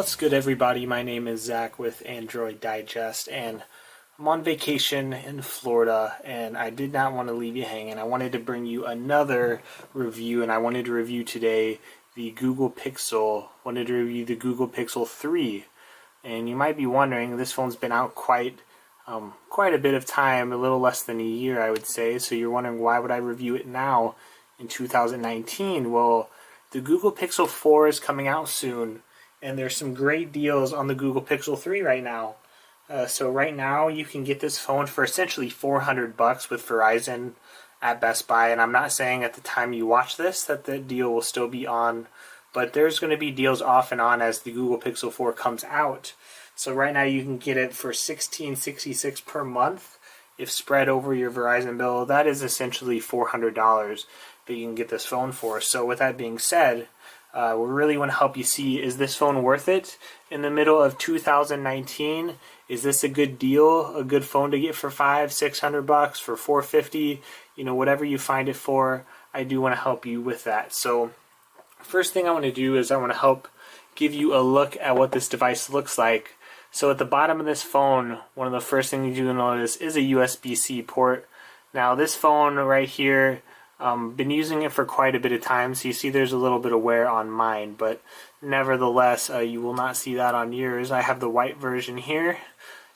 What's good, everybody? My name is Zach with Android Digest, and I'm on vacation in Florida, and I did not want to leave you hanging. I wanted to bring you another review, and I wanted to review today the Google Pixel. Wanted to review the Google Pixel 3, and you might be wondering, this phone's been out quite a bit of time, a little less than a year, I would say. So you're wondering, why would I review it now in 2019? Well, the Google Pixel 4 is coming out soon, and there's some great deals on the Google Pixel 3 right now. So right now you can get this phone for essentially $400 with Verizon at Best Buy, and I'm not saying at the time you watch this that the deal will still be on, but there's going to be deals off and on as the Google Pixel 4 comes out. So right now you can get it for $16.66 per month. If spread over your Verizon bill, that is essentially $400 that you can get this phone for. So with that being said, we really want to help you see, is this phone worth it in the middle of 2019? Is this a good deal, a good phone to get for $500-600, for $450? You know, whatever you find it for, I do want to help you with that. So first thing I want to do is I want to help give you a look at what this device looks like. So at the bottom of this phone, one of the first things you notice is a USB-C port. Now this phone right here, been using it for quite a bit of time, so you see there's a little bit of wear on mine, but nevertheless you will not see that on yours. I have the white version here.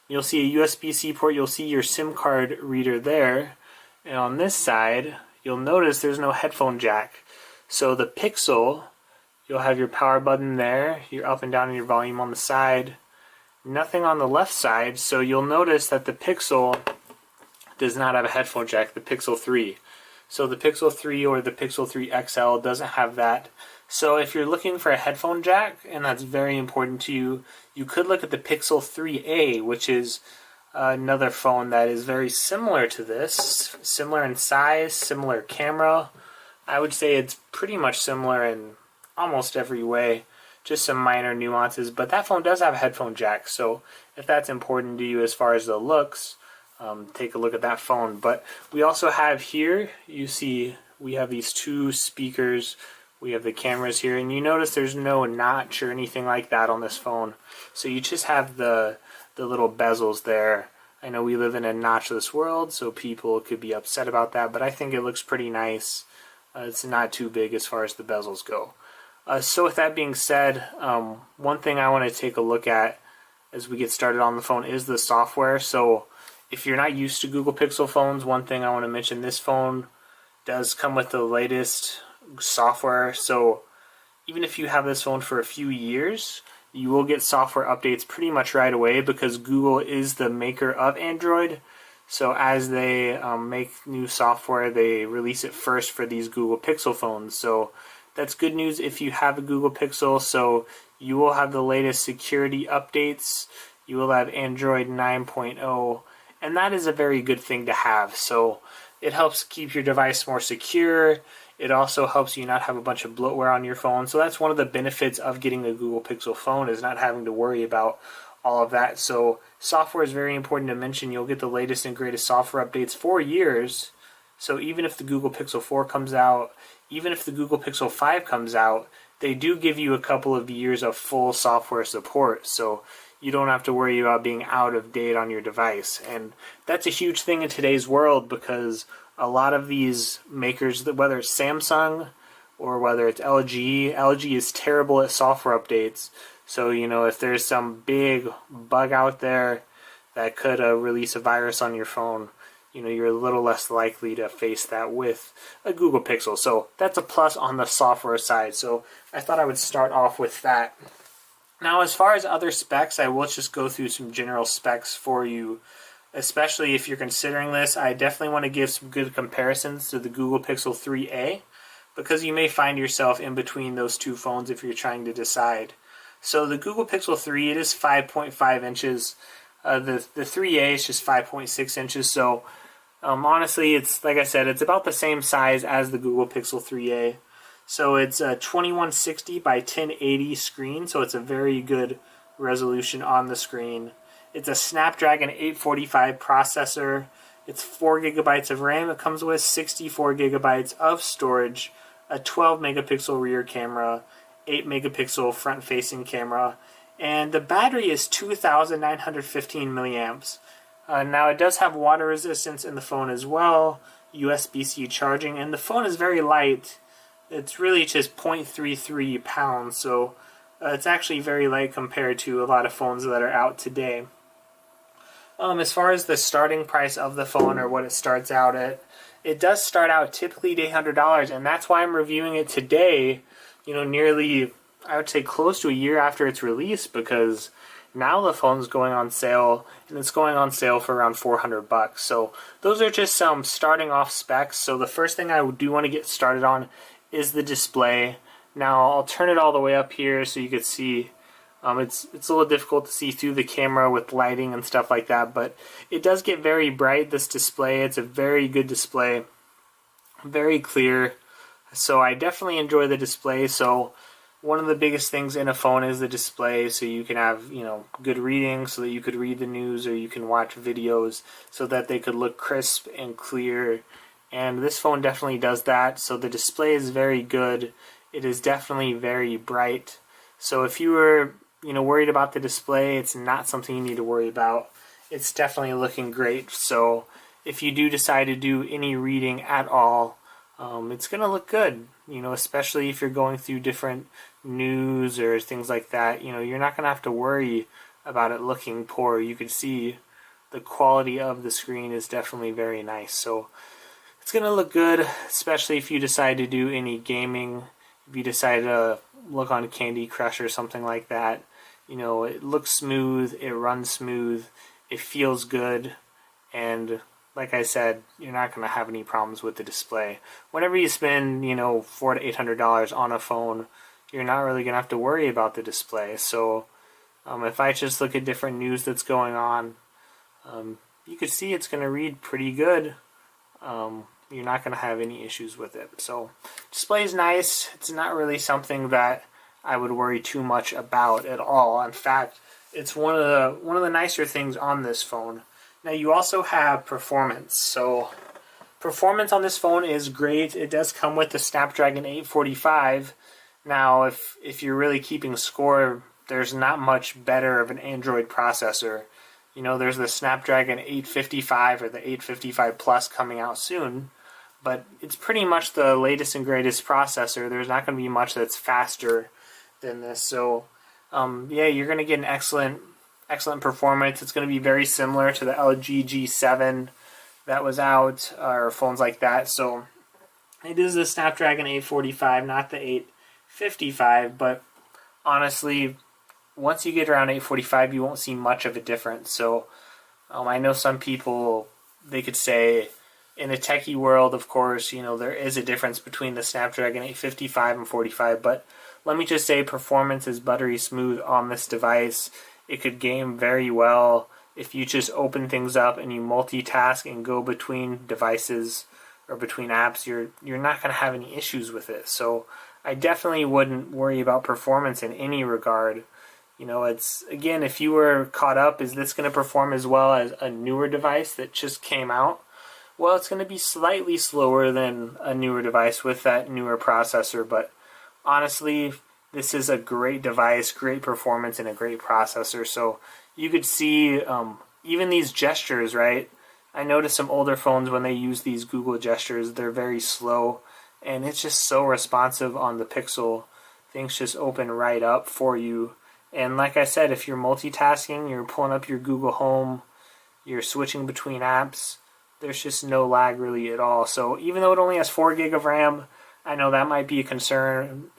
You'll see a USB-C port, you'll see your SIM card reader there, and on this side you'll notice there's no headphone jack. So the Pixel, you'll have your power button there, your up and down and your volume on the side, nothing on the left side. So you'll notice that the Pixel does not have a headphone jack, the Pixel 3. So the Pixel 3 or the Pixel 3 XL doesn't have that. So if you're looking for a headphone jack, and that's very important to you, you could look at the Pixel 3a, which is another phone that is very similar to this. Similar in size, similar camera. I would say it's pretty much similar in almost every way. Just some minor nuances, but that phone does have a headphone jack. So if that's important to you as far as the looks, take a look at that phone. But we also have here, you see we have these two speakers, we have the cameras here, and you notice there's no notch or anything like that on this phone. So you just have the little bezels there. I know we live in a notchless world, so people could be upset about that, but I think it looks pretty nice. It's not too big as far as the bezels go. So with that being said, one thing I want to take a look at as we get started on the phone is the software. So if you're not used to Google Pixel phones, one thing I want to mention, this phone does come with the latest software. So even if you have this phone for a few years, you will get software updates pretty much right away, because Google is the maker of Android. So as they make new software, they release it first for these Google Pixel phones. So that's good news if you have a Google Pixel. So you will have the latest security updates. You will have Android 9.0, and that is a very good thing to have. So it helps keep your device more secure. It also helps you not have a bunch of bloatware on your phone. So that's one of the benefits of getting a Google Pixel phone, is not having to worry about all of that. So software is very important to mention. You'll get the latest and greatest software updates for years. So even if the Google Pixel 4 comes out, even if the Google Pixel 5 comes out, they do give you a couple of years of full software support. So you don't have to worry about being out of date on your device. And that's a huge thing in today's world, because a lot of these makers, whether it's Samsung or whether it's LG is terrible at software updates. So, you know, if there's some big bug out there that could release a virus on your phone, you know, you're a little less likely to face that with a Google Pixel. So that's a plus on the software side. So I thought I would start off with that. Now, as far as other specs, I will just go through some general specs for you, especially if you're considering this. I definitely want to give some good comparisons to the Google Pixel 3a, because you may find yourself in between those two phones if you're trying to decide. So the Google Pixel 3, it is 5.5 inches. The 3a is just 5.6 inches. So honestly, it's, like I said, it's about the same size as the Google Pixel 3a. So it's a 2160 by 1080 screen, so it's a very good resolution on the screen. It's a Snapdragon 845 processor. It's 4 gigabytes of RAM. It comes with 64 gigabytes of storage, a 12 megapixel rear camera, 8 megapixel front facing camera, And the battery is 2,915 milliamps. Now it does have water resistance in the phone as well, USB-C charging, and the phone is very light. It's really just 0.33 pounds, so it's actually very light compared to a lot of phones that are out today. As far as the starting price of the phone, or what it starts out at, it does start out typically at $800, and that's why I'm reviewing it today, nearly, I would say, close to a year after its release, because now the phone's going on sale, and it's going on sale for around $400. So those are just some starting off specs. So the first thing I do want to get started on is the display. Now I'll turn it all the way up here so you can see. It's a little difficult to see through the camera with lighting and stuff like that, but it does get very bright, this display. It's a very good display, very clear. So I definitely enjoy the display. So one of the biggest things in a phone is the display, so you can have, good reading, so that you could read the news, or you can watch videos so that they could look crisp and clear. And this phone definitely does that. So the display is very good. It is definitely very bright. So if you were, worried about the display, it's not something you need to worry about. It's definitely looking great. So if you do decide to do any reading at all, it's going to look good, especially if you're going through different news or things like that. You're not going to have to worry about it looking poor. You can see the quality of the screen is definitely very nice. So it's going to look good, especially if you decide to do any gaming. If you decide to look on Candy Crush or something like that, it looks smooth, it runs smooth, it feels good, and like I said, you're not going to have any problems with the display. Whenever you spend, $400 to $800 on a phone, you're not really going to have to worry about the display. So if I just look at different news that's going on, you can see it's going to read pretty good. You're not going to have any issues with it. So display is nice. It's not really something that I would worry too much about at all. In fact, it's one of the nicer things on this phone. Now you also have performance. So performance on this phone is great. It does come with the Snapdragon 845. Now if you're really keeping score, there's not much better of an Android processor. There's the Snapdragon 855 or the 855 Plus coming out soon, but it's pretty much the latest and greatest processor. There's not going to be much that's faster than this. So yeah, you're going to get an excellent performance. It's going to be very similar to the LG G7 that was out, or phones like that. So it is the Snapdragon 845, not the 855, but honestly, once you get around 845, you won't see much of a difference. So I know some people, they could say, in a techie world, of course, there is a difference between the Snapdragon 855 and 45, but let me just say performance is buttery smooth on this device. It could game very well. If you just open things up and you multitask and go between devices or between apps, you're not going to have any issues with it. So I definitely wouldn't worry about performance in any regard. It's, again, if you were caught up, is this going to perform as well as a newer device that just came out? Well, it's going to be slightly slower than a newer device with that newer processor, but honestly, this is a great device, great performance, and a great processor. So you could see even these gestures, right? I noticed some older phones, when they use these Google gestures, they're very slow, and it's just so responsive on the Pixel. Things just open right up for you. And like I said, if you're multitasking, you're pulling up your Google Home, you're switching between apps, there's just no lag really at all. So even though it only has 4 gig of RAM, I know that might be a concern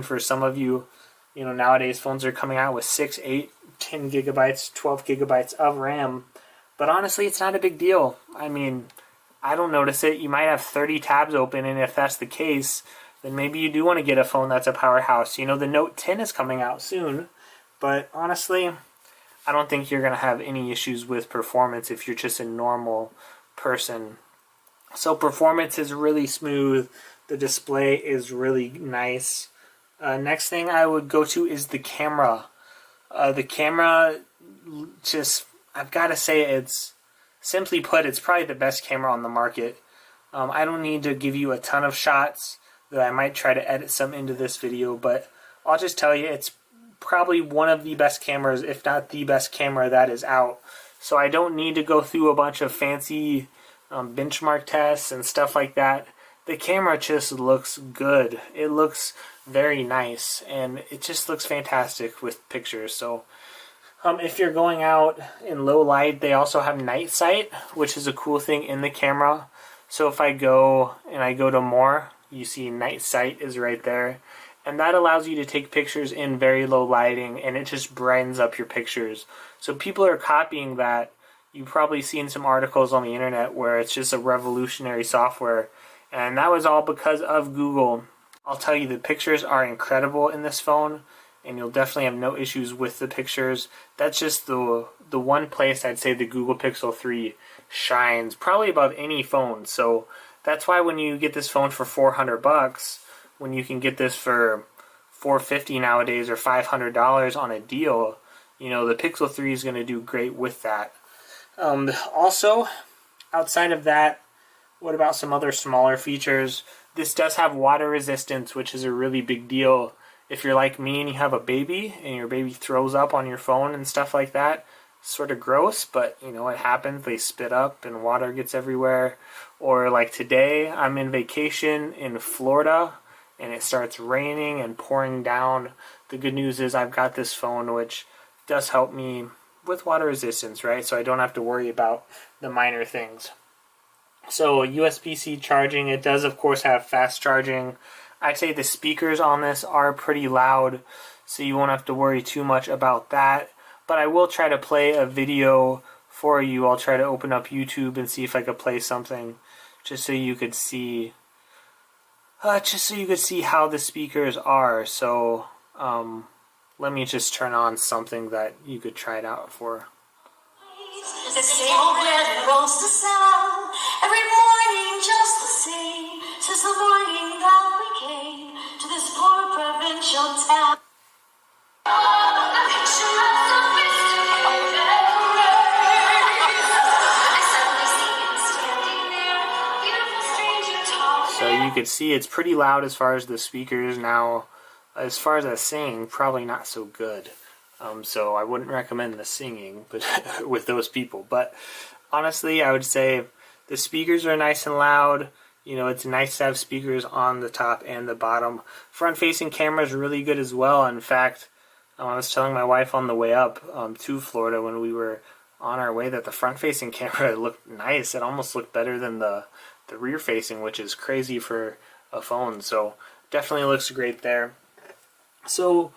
for some of you. Nowadays phones are coming out with 6, 8, 10 gigabytes, 12 gigabytes of RAM. But honestly, it's not a big deal. I mean, I don't notice it. You might have 30 tabs open, and if that's the case, then maybe you do want to get a phone that's a powerhouse. The Note 10 is coming out soon. But honestly, I don't think you're going to have any issues with performance if you're just a normal person. So performance is really smooth. The display is really nice. Next thing I would go to is the camera. The camera, I've got to say, it's simply put, it's probably the best camera on the market. I don't need to give you a ton of shots, though I might try to edit some into this video, but I'll just tell you it's probably one of the best cameras, if not the best camera that is out. So I don't need to go through a bunch of fancy benchmark tests and stuff like that. The camera just looks good. It looks very nice, and it just looks fantastic with pictures. So if you're going out in low light, they also have night sight, which is a cool thing in the camera. So if I go to more, you see night sight is right there. And that allows you to take pictures in very low lighting, and it just brightens up your pictures. So people are copying that. You've probably seen some articles on the internet where it's just a revolutionary software. And that was all because of Google. I'll tell you, the pictures are incredible in this phone, and you'll definitely have no issues with the pictures. That's just the one place I'd say the Google Pixel 3 shines, probably above any phone. So that's why when you get this phone for $400, when you can get this for $450 nowadays or $500 on a deal, you know, the Pixel 3 is going to do great with that. Also, outside of that, what about some other smaller features? This does have water resistance, which is a really big deal. If you're like me and you have a baby and your baby throws up on your phone and stuff like that, sort of gross, but you know, it happens. They spit up and water gets everywhere. Or like today, I'm in vacation in Florida and it starts raining and pouring down. The good news is I've got this phone which does help me with water resistance, right? So I don't have to worry about the minor things. So USB-C charging, it does of course have fast charging. I'd say the speakers on this are pretty loud, so you won't have to worry too much about that. But I will try to play a video for you. I'll try to open up YouTube and see if I could play something just so you could see how the speakers are. So let me just turn on something that you could try it out for. The same old bed rolls the sound every morning, just the same, since the morning that we came to this poor provincial town. So you could see it's pretty loud as far as the speakers. Now, as far as the singing, probably not so good. So I wouldn't recommend the singing but with those people. But honestly, I would say the speakers are nice and loud. You know, it's nice to have speakers on the top and the bottom. Front-facing camera is really good as well. In fact, I was telling my wife on the way up to Florida when we were on our way that the front-facing camera looked nice. It almost looked better than the rear-facing, which is crazy for a phone. So definitely looks great there. So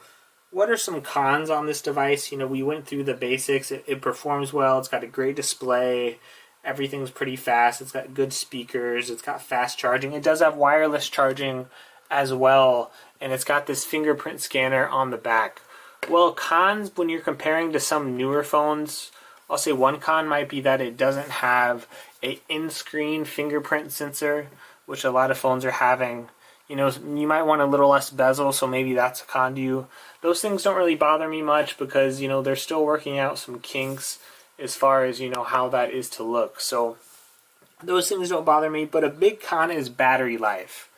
what are some cons on this device? You know, we went through the basics. It performs well. It's got a great display. Everything's pretty fast. It's got good speakers. It's got fast charging. It does have wireless charging as well. And it's got this fingerprint scanner on the back. Well, cons when you're comparing to some newer phones, I'll say one con might be that it doesn't have a in-screen fingerprint sensor, which a lot of phones are having. You know, you might want a little less bezel, so maybe that's a con to you. Those things don't really bother me much because, you know, they're still working out some kinks as far as, you know, how that is to look. So those things don't bother me, but a big con is battery life.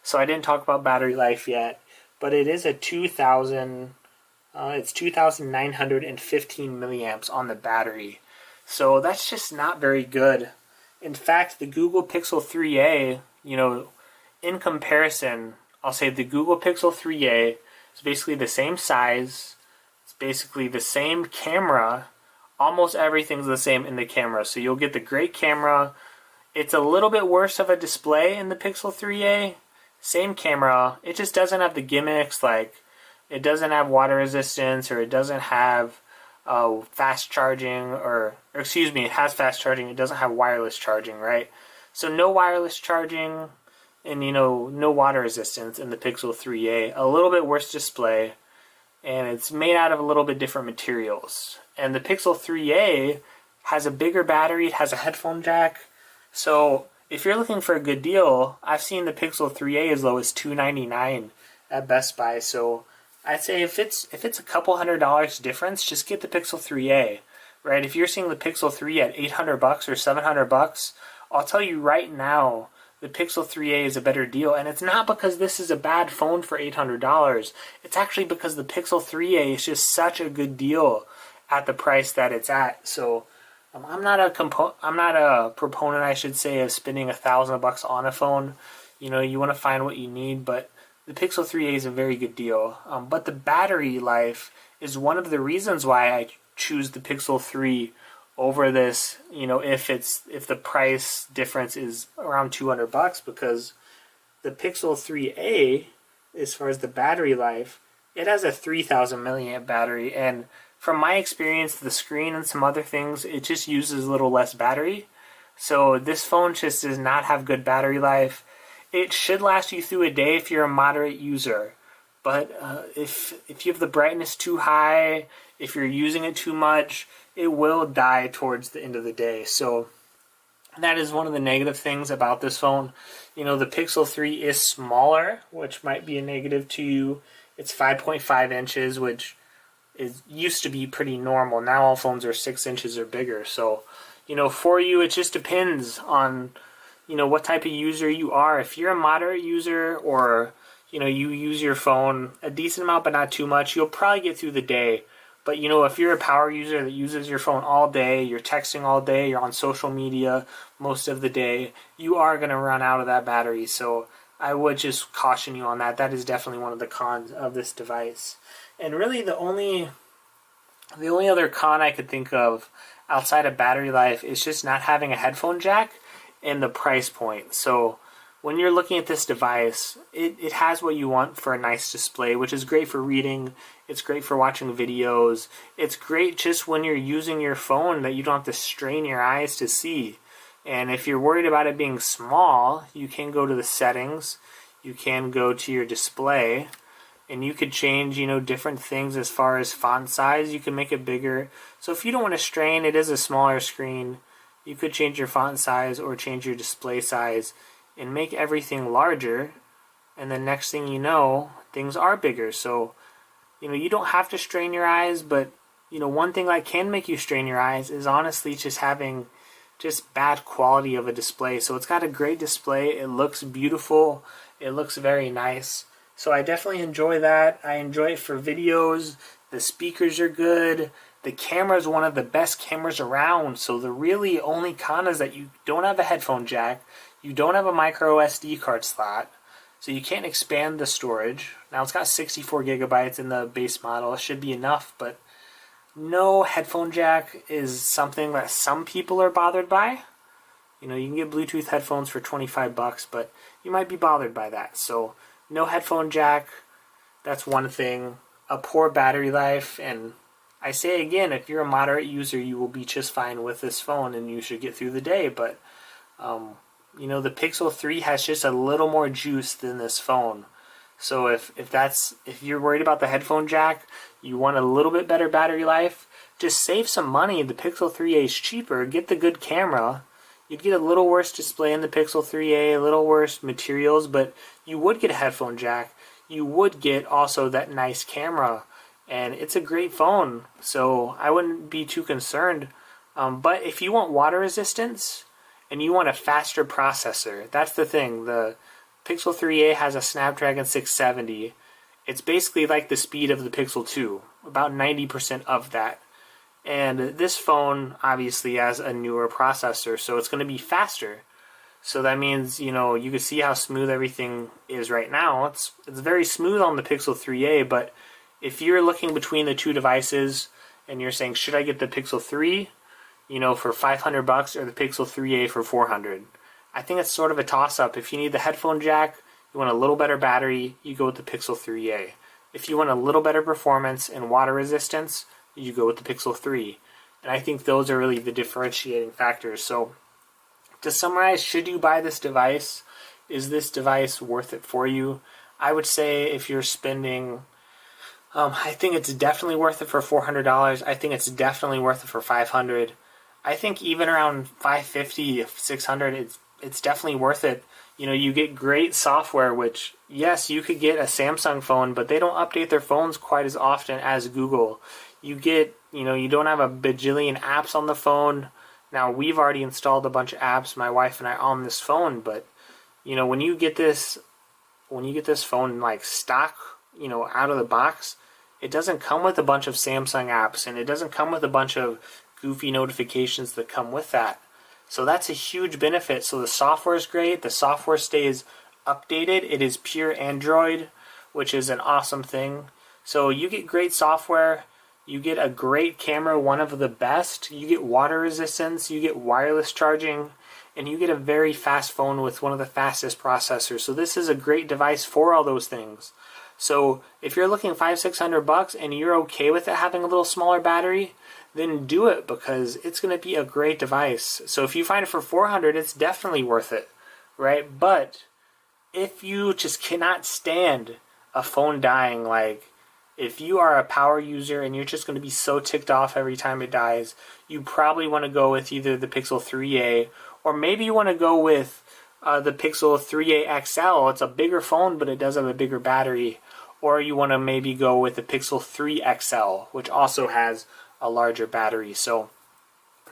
So I didn't talk about battery life yet, but it is a 2,915 milliamps on the battery. So that's just not very good. In fact, the Google Pixel 3a, you know, in comparison, I'll say the Google Pixel 3a is basically the same size. It's basically the same camera. Almost everything's the same in the camera. So you'll get the great camera. It's a little bit worse of a display in the Pixel 3a. Same camera. It just doesn't have the gimmicks, like it doesn't have water resistance, or it doesn't have fast charging, or excuse me, it has fast charging. It doesn't have wireless charging, right? So no wireless charging. And, you know, no water resistance in the Pixel 3a. A little bit worse display. And it's made out of a little bit different materials. And the Pixel 3a has a bigger battery. It has a headphone jack. So if you're looking for a good deal, I've seen the Pixel 3a as low as $299 at Best Buy. So I'd say if it's a couple $100 difference, just get the Pixel 3a. Right? If you're seeing the Pixel 3 at $800 or $700, I'll tell you right now, the Pixel 3a is a better deal. And it's not because this is a bad phone for $800. It's actually because the Pixel 3a is just such a good deal at the price that it's at. So I'm not a proponent, I should say, of spending $1,000 on a phone. You want to find what you need, but the Pixel 3a is a very good deal. But the battery life is one of the reasons why I choose the Pixel 3 over this, if the price difference is around $200, because the Pixel 3a, as far as the battery life, it has a 3,000 milliamp battery, and from my experience, the screen and some other things, it just uses a little less battery. So this phone just does not have good battery life. It should last you through a day if you're a moderate user, but if you have the brightness too high, if you're using it too much, it will die towards the end of the day. So that is one of the negative things about this phone. The Pixel 3 is smaller, which might be a negative to you. It's 5.5 inches, which used to be pretty normal. Now all phones are 6 inches or bigger. So, for you, it just depends on, what type of user you are. If you're a moderate user, or, you use your phone a decent amount but not too much, you'll probably get through the day. But, if you're a power user that uses your phone all day, you're texting all day, you're on social media most of the day, you are going to run out of that battery. So I would just caution you on that. That is definitely one of the cons of this device. And really the only other con I could think of outside of battery life is just not having a headphone jack and the price point. So when you're looking at this device, it has what you want for a nice display, which is great for reading. It's great for watching videos. It's great just when you're using your phone that you don't have to strain your eyes to see. And if you're worried about it being small, you can go to the settings. You can go to your display, and you could change, different things as far as font size. You can make it bigger. So if you don't want to strain, it is a smaller screen. You could change your font size or change your display size and make everything larger. And the next thing you know, things are bigger. So, you don't have to strain your eyes, but, one thing that can make you strain your eyes is honestly just having just bad quality of a display. So it's got a great display. It looks beautiful. It looks very nice. So I definitely enjoy that. I enjoy it for videos. The speakers are good. The camera is one of the best cameras around. So the really only con is that you don't have a headphone jack. You don't have a micro SD card slot. So you can't expand the storage. Now it's got 64 gigabytes in the base model. It should be enough, but no headphone jack is something that some people are bothered by. You can get Bluetooth headphones for $25, but you might be bothered by that. So no headphone jack, that's one thing. A poor battery life, and I say again, if you're a moderate user, you will be just fine with this phone and you should get through the day. But, the Pixel 3 has just a little more juice than this phone. So if you're worried about the headphone jack, you want a little bit better battery life, just save some money. The Pixel 3a is cheaper. Get the good camera. You'd get a little worse display in the Pixel 3a, a little worse materials, but you would get a headphone jack. You would get also that nice camera, and it's a great phone, so I wouldn't be too concerned. But if you want water resistance and you want a faster processor, that's the thing. The Pixel 3a has a Snapdragon 670. It's basically like the speed of the Pixel 2, about 90% of that. And this phone obviously has a newer processor, so it's going to be faster. So that means, you can see how smooth everything is right now. It's very smooth on the Pixel 3a, but if you're looking between the two devices and you're saying, should I get the Pixel 3, for $500 or the Pixel 3a for $400? I think it's sort of a toss-up. If you need the headphone jack, you want a little better battery, you go with the Pixel 3a. If you want a little better performance and water resistance, you go with the Pixel 3. And I think those are really the differentiating factors. So to summarize, should you buy this device? Is this device worth it for you? I would say if you're spending, I think it's definitely worth it for $400. I think it's definitely worth it for $500. I think even around $550, $600, it's definitely worth it. You get great software, which, yes, you could get a Samsung phone, but they don't update their phones quite as often as Google. You get, you don't have a bajillion apps on the phone. Now, we've already installed a bunch of apps, my wife and I, on this phone, but, when you get this phone like stock, out of the box, it doesn't come with a bunch of Samsung apps, and it doesn't come with a bunch of goofy notifications that come with that. So that's a huge benefit. So the software is great. The software stays updated. It is pure Android, which is an awesome thing. So you get great software. You get a great camera, one of the best. You get water resistance. You get wireless charging. And you get a very fast phone with one of the fastest processors. So this is a great device for all those things. So if you're looking $500-600 and you're okay with it having a little smaller battery, then do it, because it's going to be a great device. So if you find it for $400, it's definitely worth it, right? But if you just cannot stand a phone dying, like if you are a power user and you're just going to be so ticked off every time it dies, you probably want to go with either the Pixel 3a, or maybe you want to go with the Pixel 3a XL. It's a bigger phone, but it does have a bigger battery. Or you want to maybe go with the Pixel 3 XL, which also has a larger battery. So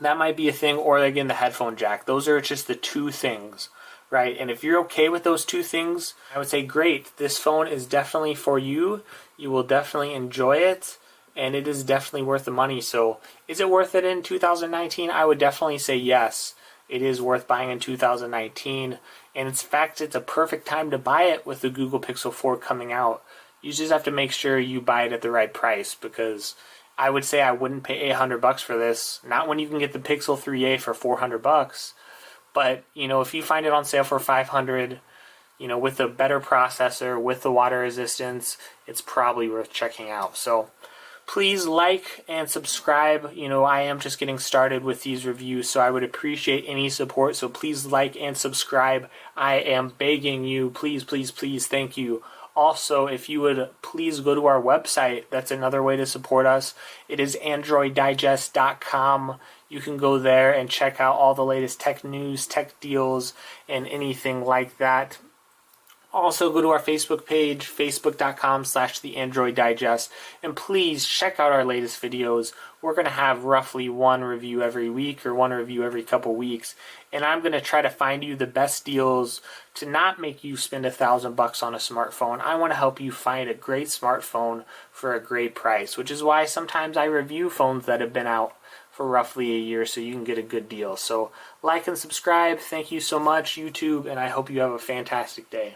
that might be a thing. Or again, the headphone jack. Those are just the two things, right? And if you're okay with those two things, I would say great. This phone is definitely for you. You will definitely enjoy it, and it is definitely worth the money. So is it worth it in 2019? I would definitely say yes. It is worth buying in 2019. And in fact, it's a perfect time to buy it with the Google Pixel 4 coming out. You just have to make sure you buy it at the right price, because I would say I wouldn't pay $800 for this. Not when you can get the Pixel 3a for $400. But, if you find it on sale for $500, with a better processor, with the water resistance, it's probably worth checking out. So please like and subscribe. I am just getting started with these reviews, so I would appreciate any support. So please like and subscribe. I am begging you. Please, please, please. Thank you. Also, if you would please go to our website, that's another way to support us. It is AndroidDigest.com. You can go there and check out all the latest tech news, tech deals, and anything like that. Also, go to our Facebook page, facebook.com/theandroiddigest, and please check out our latest videos. We're going to have roughly one review every week, or one review every couple weeks, and I'm going to try to find you the best deals to not make you spend $1,000 on a smartphone. I want to help you find a great smartphone for a great price, which is why sometimes I review phones that have been out for roughly a year so you can get a good deal. So like and subscribe. Thank you so much, YouTube, and I hope you have a fantastic day.